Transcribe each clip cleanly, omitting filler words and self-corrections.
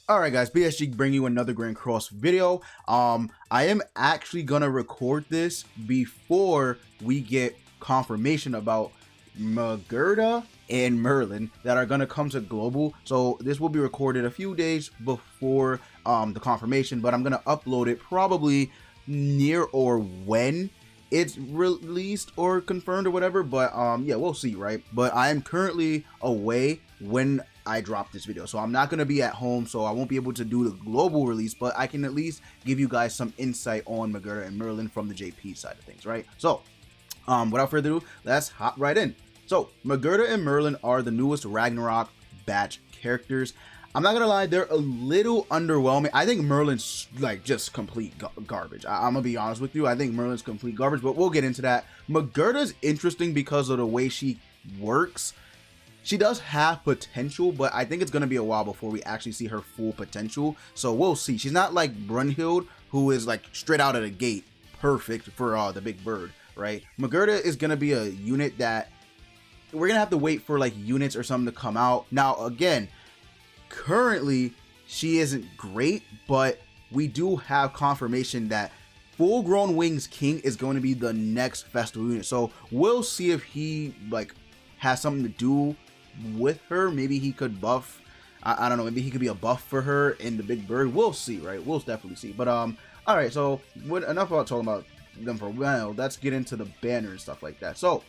Alright guys, BSG bring you another Grand Cross video. I am actually gonna record this before we get confirmation about Megellda and Merlin that are gonna come to global. So this will be recorded a few days before the confirmation, but I'm gonna upload it probably near or when it's released or confirmed or whatever. But yeah, we'll see, right? But I am currently away when I drop this video, so I'm not going to be at home, so I won't be able to do the global release, but I can at least give you guys some insight on Megellda and Merlin from the JP side of things, right? So without further ado, let's hop right in. So Megellda and Merlin are the newest Ragnarok batch characters. I'm not gonna lie, they're a little underwhelming. I think Merlin's like just complete garbage. I'm gonna be honest with you. I think Merlin's complete garbage, but we'll get into that. Megellda's interesting because of the way she works. She does have potential, but I think it's going to be a while before we actually see her full potential. So we'll see. She's not like Brunhild, who is like straight out of the gate perfect for the big bird, right? Megellda is going to be a unit that we're going to have to wait for like units or something to come out. Now, again, currently she isn't great, but we do have confirmation that Full Grown Wings King is going to be the next festival unit. So we'll see if he like has something to do with her. Maybe he could buff, I don't know, maybe he could be a buff for her in the big bird. We'll see, right? We'll definitely see. But all right, so enough about talking about them for a while. Let's get into the banner and stuff like that. So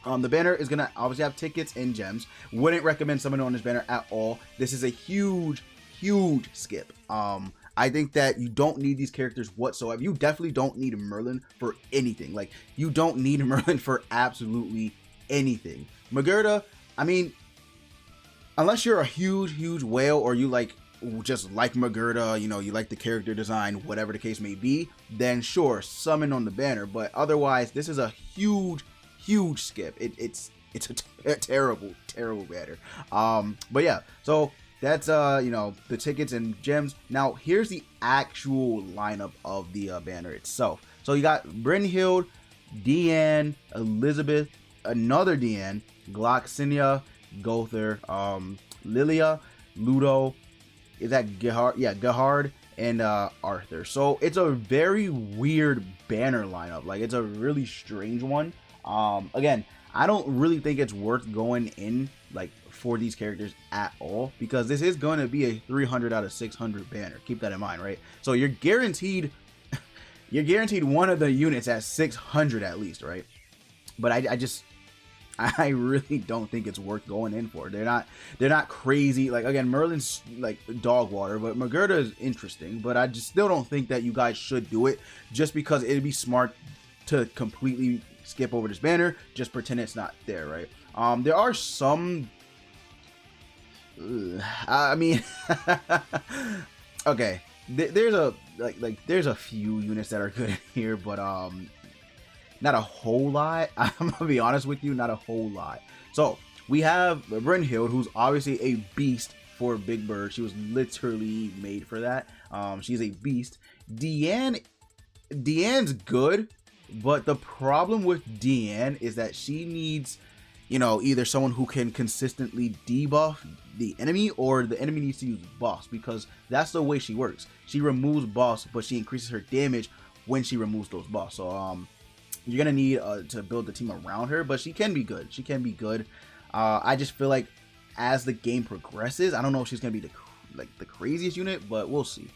the banner is gonna obviously have tickets and gems. Wouldn't recommend summoning on this banner at all. This is a huge skip. I think that you don't need these characters whatsoever. You definitely don't need Merlin for anything. Like, you don't need Merlin for absolutely anything. Megellda, I mean, unless you're a huge whale, or you like just like Megellda, you know, you like the character design, whatever the case may be, then sure, summon on the banner. But otherwise, this is a huge skip. It's a terrible banner. But yeah, so that's you know, the tickets and gems. Now here's the actual lineup of the banner itself. So you got Brunhild, Deanne, Elizabeth, another Deanne, Gloxinia, Gother, Lilia, Ludo, is that Gerhard? Yeah, Gerhard, and Arthur. So it's a very weird banner lineup. Like, it's a really strange one. Again, I don't really think it's worth going in like for these characters at all, because this is going to be a 300 out of 600 banner. Keep that in mind, right? So you're guaranteed one of the units at 600 at least, right? But I really don't think it's worth going in for. They're not crazy. Like, again, Merlin's like dog water, but Megellda is interesting. But I just still don't think that you guys should do it, just because it'd be smart to completely skip over this banner, just pretend it's not there, right? There are some, I mean, okay, there's a there's a few units that are good here, but not a whole lot. I'm gonna be honest with you, not a whole lot. So we have Brunhild, who's obviously a beast for Big Bird. She was literally made for that. She's a beast. Deanne's good, but the problem with Deanne is that she needs, you know, either someone who can consistently debuff the enemy, or the enemy needs to use buffs, because that's the way she works. She removes buffs, but she increases her damage when she removes those buffs. So you're gonna need to build the team around her, but she can be good. I just feel like as the game progresses, I don't know if she's gonna be the craziest unit, but we'll see.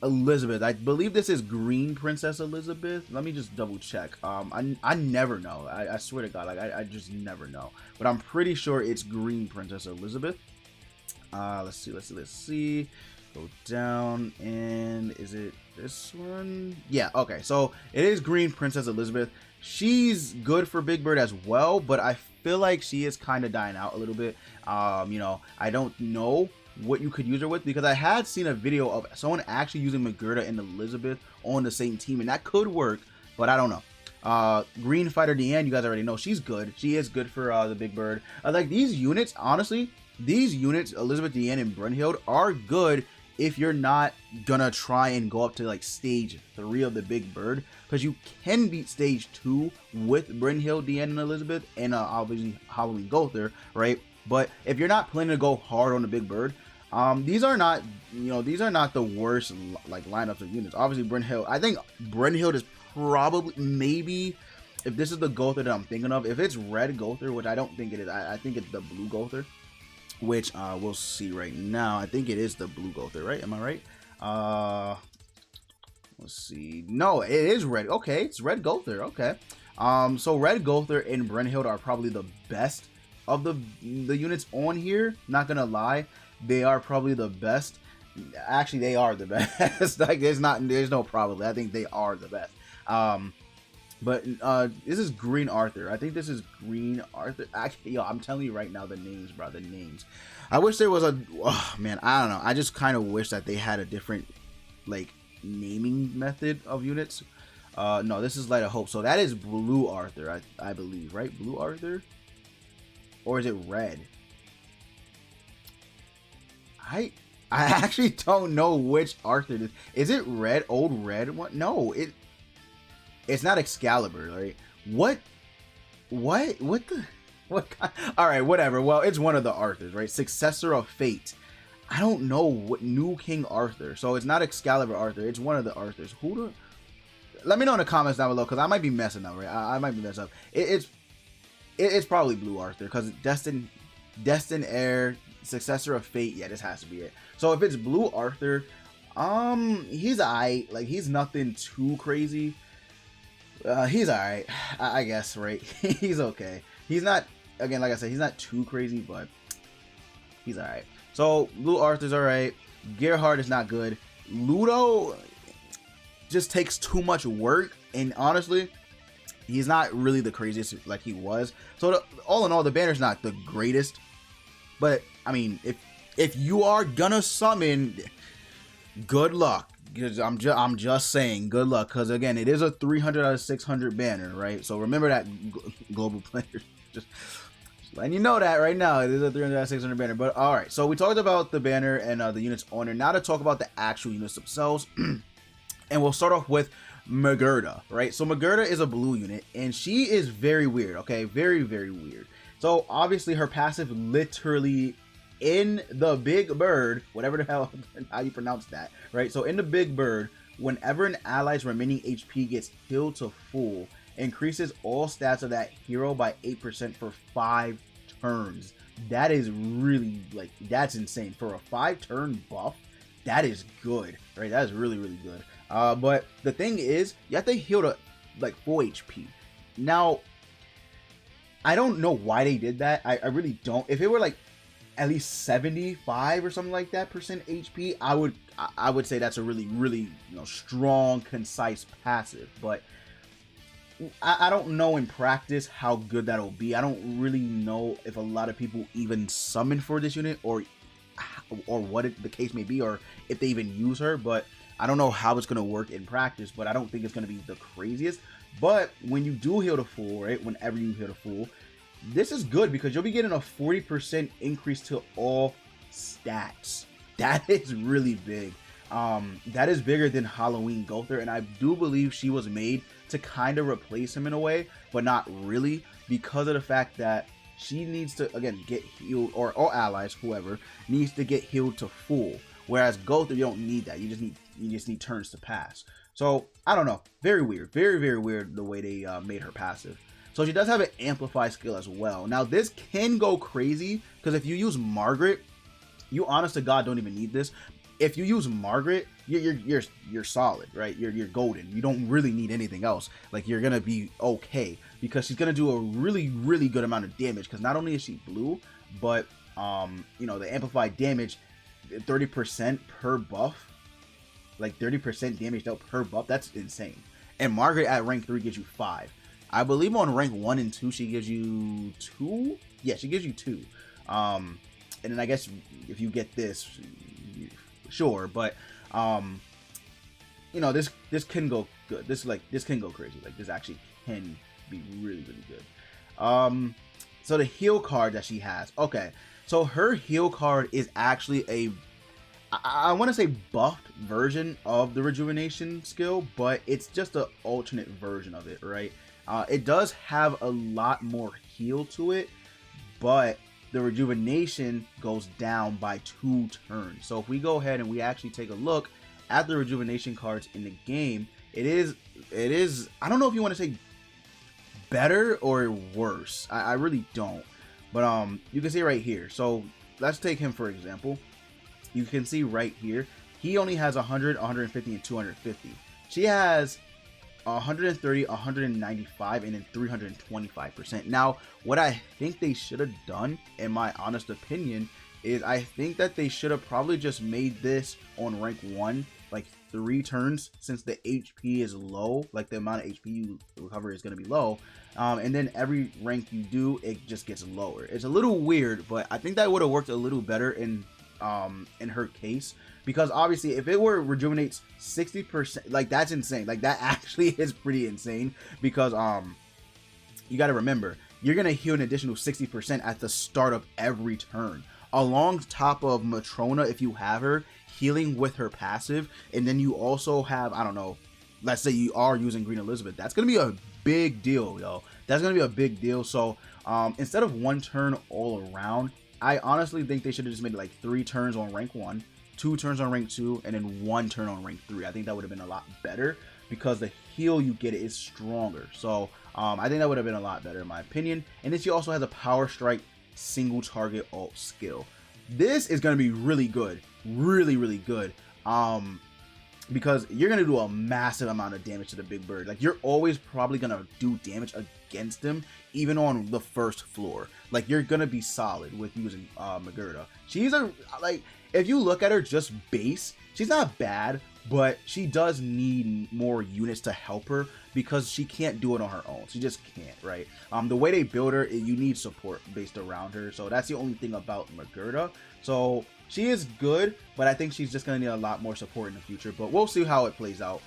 Elizabeth, I believe this is Green Princess Elizabeth. Let me just double check. I never know. I swear to God, like I just never know. But I'm pretty sure it's Green Princess Elizabeth. Let's see. Go down, and is it this one? Yeah, okay, so it is Green Princess Elizabeth. She's good for Big Bird as well, but I feel like she is kind of dying out a little bit. You know, I don't know what you could use her with, because I had seen a video of someone actually using Megellda and Elizabeth on the same team, and that could work, but I don't know. Green Fighter Deanne, you guys already know she's good. She is good for the Big Bird. Like, these units, honestly, Elizabeth, Deanne, and Brunhild are good if you're not gonna try and go up to like stage 3 of the Big Bird, because you can beat stage 2 with Brunhild, Deanne, and Elizabeth, and obviously Halloween Gother, right? But if you're not planning to go hard on the Big Bird, these are not these are not the worst like lineups of units. Obviously, Brynhild. I think Brynhild is probably, maybe, if this is the Gother that I'm thinking of. If it's red Gother, which I don't think it is, I think it's the blue Gother, which we'll see right now. I think it is the blue Gother, right? Am I right? Let's see. No, it is red. Okay, it's red Gother. Okay. So red Gother and Brynhild are probably the best of the units on here. Not gonna lie, they are probably the best. Actually, they are the best. Like, there's no probably. I think they are the best. But this is Green Arthur. I think this is Green Arthur. Actually, yo, I'm telling you right now, the names, bro, the names. I wish there was man, I don't know. I just kind of wish that they had a different, like, naming method of units. No, this is Light of Hope. So that is Blue Arthur, I believe, right? Blue Arthur? Or is it red? I actually don't know which Arthur it is. Is it red? Old red one? No, it's not Excalibur, right? What the kind? All right, whatever. Well, it's one of the Arthurs, right? Successor of Fate. I don't know what new King Arthur. So it's not Excalibur Arthur. It's one of the Arthurs. Let me know in the comments down below, because I might be messing up, right? I might be messing up. It's probably Blue Arthur, because Destined Heir, Successor of Fate. Yeah, this has to be it. So if it's Blue Arthur, he's alright. Like, he's nothing too crazy. He's alright, I guess, right? He's okay. He's not, again, like I said, he's not too crazy, but he's alright. So Blue Arthur's alright. Gerhard is not good. Ludo just takes too much work, and honestly, he's not really the craziest like he was. So all in all, the banner's not the greatest. But I mean, if you are gonna summon, good luck. Because I'm just saying, good luck. Because again, it is a 300 out of 600 banner, right? So remember that, global players. Just letting you know that right now, it is a 300 out of 600 banner. But all right, so we talked about the banner and the units on it. Now to talk about the actual units themselves, and we'll start off with Megellda, right? So Megellda is a blue unit, and she is very weird. Okay, very, very weird. So obviously her passive literally in the big bird, whatever the hell how you pronounce that, right? So in the big bird, whenever an ally's remaining HP gets healed to full, increases all stats of that hero by 8% for 5 turns. That is really, like, that's insane. For a 5-turn buff, that is good, right? That is really, really good. But the thing is, you have to heal to, like, full HP. Now, I don't know why they did that. I really don't. If it were, like, at least 75 or something like that percent HP, I would say that's a really, really, strong, concise passive. But I don't know in practice how good that'll be. I don't really know if a lot of people even summon for this unit, or what the case may be, or if they even use her. But I don't know how it's gonna work in practice. But I don't think it's gonna be the craziest. But when you do heal to full, right? Whenever you heal to full, this is good because you'll be getting a 40% increase to all stats. That is really big. That is bigger than Halloween Gother, and I do believe she was made to kind of replace him in a way, but not really, because of the fact that she needs to, again, get healed, or all allies, whoever, needs to get healed to full. Whereas Gother, you don't need that. You just need turns to pass. So I don't know. Very weird. Very, very weird the way they made her passive. So she does have an amplify skill as well. Now this can go crazy because if you use Margaret, you honest to God don't even need this. If you use Margaret, you're solid, right? You're golden. You don't really need anything else. Like, you're gonna be okay because she's gonna do a really, really good amount of damage. Because not only is she blue, but the amplified damage, 30% per buff, like 30% damage dealt per buff. That's insane. And Margaret at rank 3 gives you 5. I believe on rank 1 and 2 she gives you 2. Yeah, she gives you 2. And then I guess if you get this, sure, but this can go good. This can go crazy. Like, this actually can be really, really good. So the heal card that she has. Okay, so her heal card is actually I want to say buffed version of the rejuvenation skill, but it's just an alternate version of it, right? It does have a lot more heal to it, but the rejuvenation goes down by 2 turns. So if we go ahead and we actually take a look at the rejuvenation cards in the game, it is I don't know if you want to say better or worse. I really don't. But you can see right here. So let's take him for example. You can see right here, he only has 100, 150, and 250. She has 130, 195, and then 325%. Now, what I think they should have done, in my honest opinion, is I think that they should have probably just made this on rank 1 like 3 turns, since the HP is low, like the amount of HP you recover is going to be low, and then every rank you do, it just gets lower. It's a little weird, but I think that would have worked a little better in her case, because obviously if it were rejuvenates 60%, like that's insane. Like that actually is pretty insane, because you got to remember, you're gonna heal an additional 60% at the start of every turn, along top of Matrona if you have her healing with her passive, and then you also have, I don't know, let's say you are using Green Elizabeth. That's gonna be a big deal, yo. That's gonna be a big deal. So instead of 1 turn all around, I honestly think they should have just made it like 3 turns on rank 1, 2 turns on rank 2, and then 1 turn on rank 3. I think that would have been a lot better, because the heal you get is stronger. So I think that would have been a lot better in my opinion. And then she also has a Power Strike single target ult skill. This is going to be really good, really good, because you're going to do a massive amount of damage to the big bird. Like, you're always probably going to do damage against him, even on the first floor. Like, you're going to be solid with using Megellda. She's like, if you look at her just base, she's not bad, but she does need more units to help her, because she can't do it on her own. She just can't, right? The way they build her, you need support based around her. So that's the only thing about Megellda. So she is good, but I think she's just going to need a lot more support in the future. But we'll see how it plays out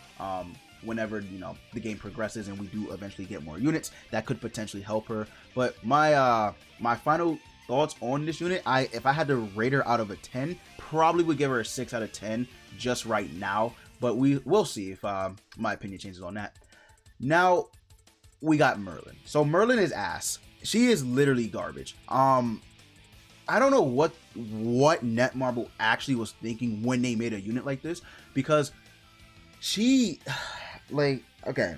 whenever, you know, the game progresses and we do eventually get more units that could potentially help her. But my my final thoughts on this unit, if I had to rate her out of a 10, probably would give her a 6 out of 10 just right now. But we'll see if my opinion changes on that. Now we got Merlin. So Merlin is ass. She is literally garbage. I don't know what Netmarble actually was thinking when they made a unit like this, because she, like, okay,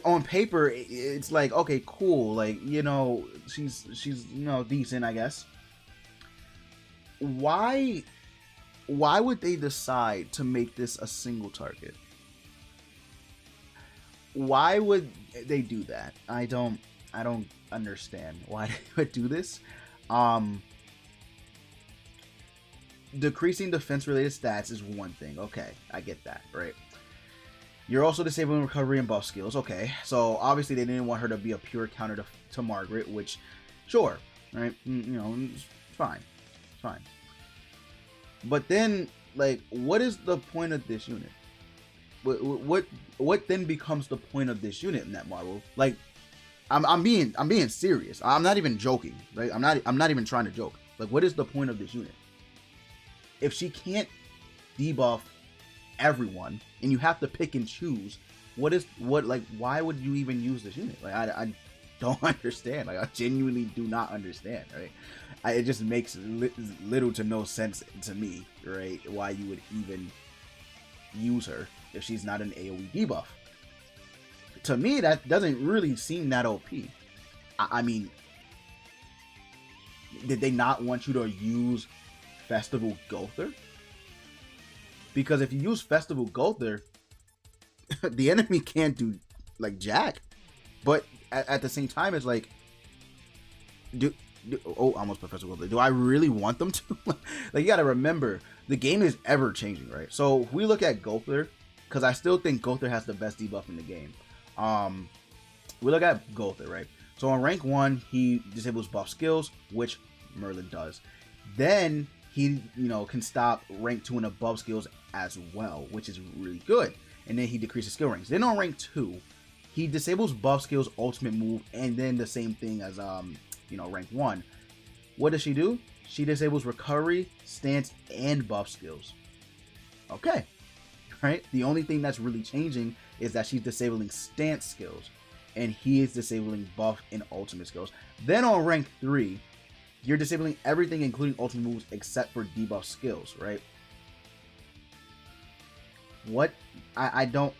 on paper it's like, okay, cool, like, you know, she's you know, decent, I guess. Why would they decide to make this a single target? Why would they do that? I don't understand why they would do this. Decreasing defense related stats is one thing. Okay, I get that, right? You're also disabling recovery and buff skills. Okay, so obviously they didn't want her to be a pure counter to Margaret, which, sure, right? You know, it's fine. It's fine. But then, like, what is the point of this unit? What then becomes the point of this unit in Netmarble? Like, I'm being serious. I'm not even joking, right? I'm not even trying to joke. Like, what is the point of this unit? If she can't debuff everyone and you have to pick and choose, like, why would you even use this unit? Like, I don't understand. Like, I genuinely do not understand, right? It just makes little to no sense to me, right? Why you would even use her if she's not an AoE debuff. To me, that doesn't really seem that OP. I mean, did they not want you to use Festival Gother? Because if you use Festival Gother, the enemy can't do, like, jack. But at the same time, it's like, oh, almost Professor Gother. Do I really want them to? Like, you gotta remember, the game is ever changing, right? So if we look at Gother, because I still think Gother has the best debuff in the game. We look at Gother, right? So on rank 1, he disables buff skills, which Merlin does. Then he, you know, can stop rank 2 and above skills as well, which is really good. And then he decreases skill ranks. Then on rank 2, he disables buff skills, ultimate move, and then the same thing as you know, rank 1. What does she do? She disables recovery, stance, and buff skills. Okay, right? The only thing that's really changing is that she's disabling stance skills. and he is disabling buff and ultimate skills. Then on rank 3, you're disabling everything including ultimate moves except for debuff skills, right? What? I don't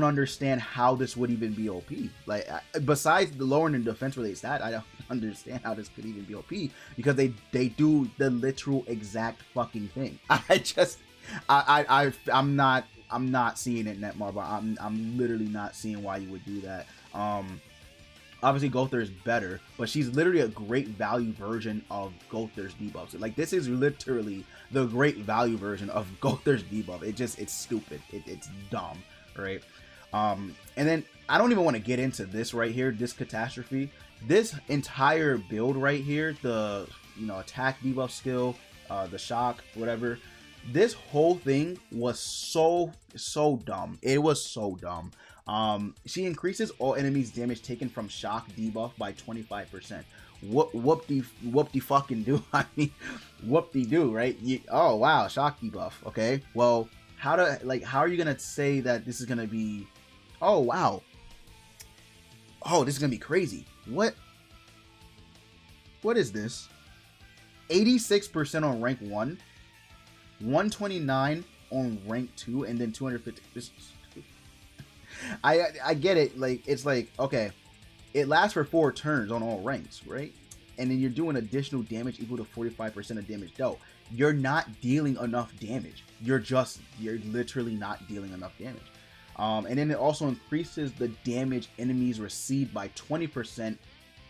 understand how this would even be OP. Like, besides the lowering and defense related stat, I don't understand how this could even be OP, because they do the literal exact fucking thing. I'm not seeing it, Netmarble. I'm literally not seeing why you would do that. Obviously Gowther is better, but she's literally a great value version of Gowther's debuffs. Like, this is literally the great value version of Gowther's debuff. It's stupid. It's dumb, right? And then I don't even want to get into this right here, this catastrophe. This entire build right here, the attack debuff skill, the shock, whatever. This whole thing was so dumb. It was so dumb. She increases all enemies damage taken from shock debuff by 25%. Whoop-de fucking do. I mean, whoop-de-do, right? Oh wow, shock debuff. Okay, well, how are you gonna say that this is gonna be, oh wow, oh, this is gonna be crazy? What is this? 86% on rank 1, 129 on rank 2, and then 250. This, I get it. Like, it's like, okay, it lasts for 4 turns on all ranks, right? And then you're doing additional damage equal to 45% of damage dealt. You're not dealing enough damage. You're literally not dealing enough damage. And then it also increases the damage enemies receive by 20%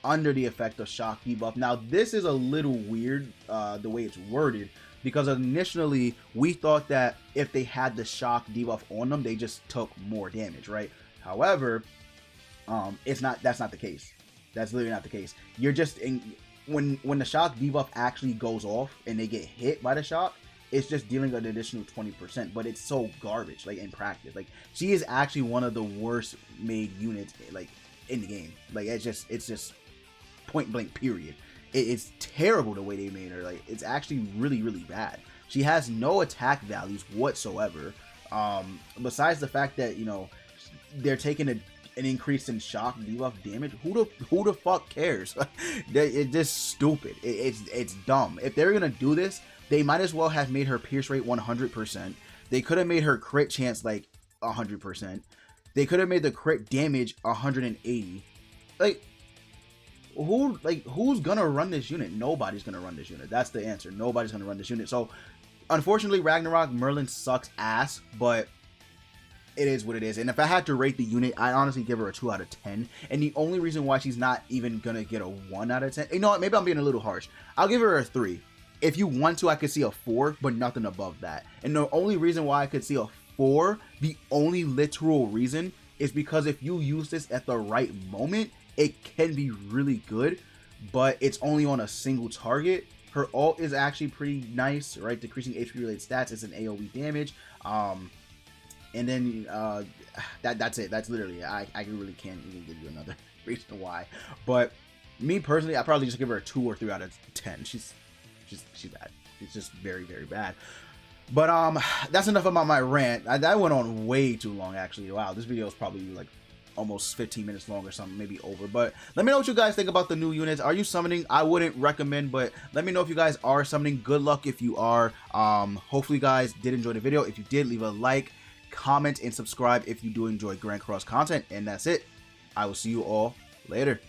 under the effect of shock debuff. Now, this is a little weird, the way it's worded, because initially we thought that if they had the shock debuff on them, they just took more damage, right? However, that's not the case. That's literally not the case. You're just when the shock debuff actually goes off and they get hit by the shock, it's just dealing an additional 20%, but it's so garbage, like, in practice. Like, she is actually one of the worst made units, like, in the game. Like, it's just point blank period. It's terrible the way they made her. Like, it's actually really bad. She has no attack values whatsoever, besides the fact that, they're taking an increase in shock debuff damage. Who the fuck cares? It's just stupid. It's dumb. If they're gonna do this, they might as well have made her pierce rate 100%. They could have made her crit chance like 100%. They could have made the crit damage 180. Like, who's gonna run this unit? Nobody's gonna run this unit. That's the answer. Nobody's gonna run this unit. So unfortunately, Ragnarok Merlin sucks ass, but it is what it is. And if I had to rate the unit, I honestly give her a 2 out of 10. And the only reason why she's not even gonna get a 1 out of 10, you know what, maybe I'm being a little harsh. I'll give her a 3. If you want to, I could see a 4, but nothing above that. And the only reason why I could see a 4, the only literal reason, is because if you use this at the right moment, it can be really good, but it's only on a single target. Her ult is actually pretty nice, right? Decreasing HP related stats. It's an AoE damage. And then that's it. That's literally, I really can't even give you another reason why. But me personally, I probably just give her a 2 or 3 out of 10. She's bad. It's just very bad. But that's enough about my rant. That went on way too long, actually. Wow, this video is probably like almost 15 minutes long or something, maybe over. But let me know what you guys think about the new units. Are you summoning? I wouldn't recommend, but let me know if you guys are summoning. Good luck if you are. Hopefully you guys did enjoy the video. If you did, leave a like, comment, and subscribe if you do enjoy Grand Cross content. And that's it. I will see you all later.